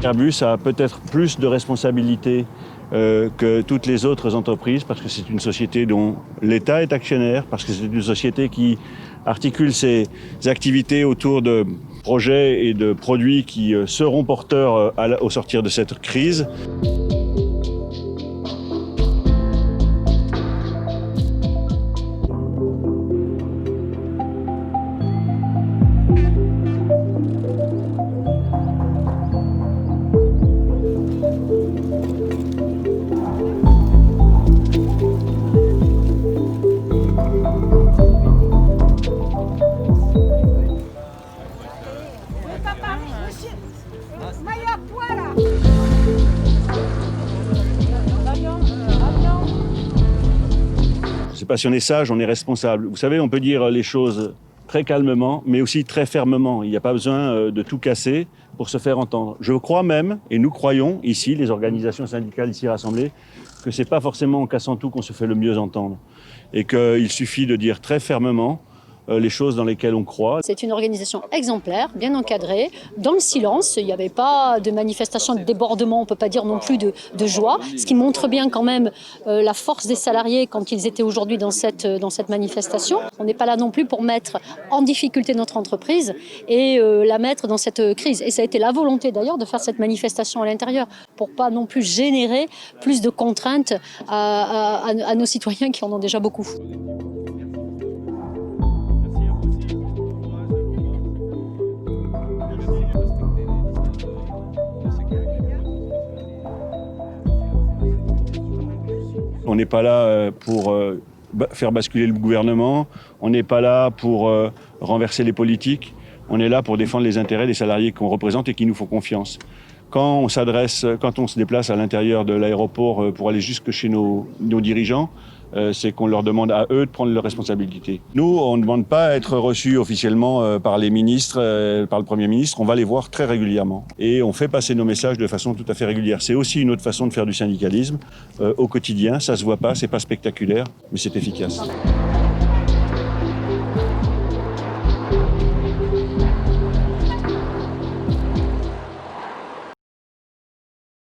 Airbus a peut-être plus de responsabilités que toutes les autres entreprises parce que c'est une société dont l'État est actionnaire, parce que c'est une société qui articule ses activités autour de projets et de produits qui seront porteurs au sortir de cette crise. C'est pas si on est sage, on est responsable. Vous savez, on peut dire les choses très calmement, mais aussi très fermement. Il n'y a pas besoin de tout casser pour se faire entendre. Je crois même, et nous croyons ici, les organisations syndicales ici rassemblées, que c'est pas forcément en cassant tout qu'on se fait le mieux entendre. Et qu'il suffit de dire très fermement les choses dans lesquelles on croit. C'est une organisation exemplaire, bien encadrée, dans le silence. Il n'y avait pas de manifestation de débordement, on ne peut pas dire non plus de joie, ce qui montre bien quand même la force des salariés quand ils étaient aujourd'hui dans cette manifestation. On n'est pas là non plus pour mettre en difficulté notre entreprise et la mettre dans cette crise. Et ça a été la volonté d'ailleurs de faire cette manifestation à l'intérieur, pour pas non plus générer plus de contraintes à nos citoyens qui en ont déjà beaucoup. On n'est pas là pour faire basculer le gouvernement, on n'est pas là pour renverser les politiques, on est là pour défendre les intérêts des salariés qu'on représente et qui nous font confiance. Quand on se déplace à l'intérieur de l'aéroport pour aller jusque chez nos dirigeants, c'est qu'on leur demande à eux de prendre leurs responsabilités. Nous, on ne demande pas à être reçus officiellement par les ministres, par le Premier ministre, on va les voir très régulièrement. Et on fait passer nos messages de façon tout à fait régulière. C'est aussi une autre façon de faire du syndicalisme au quotidien, ça se voit pas, c'est pas spectaculaire, mais c'est efficace.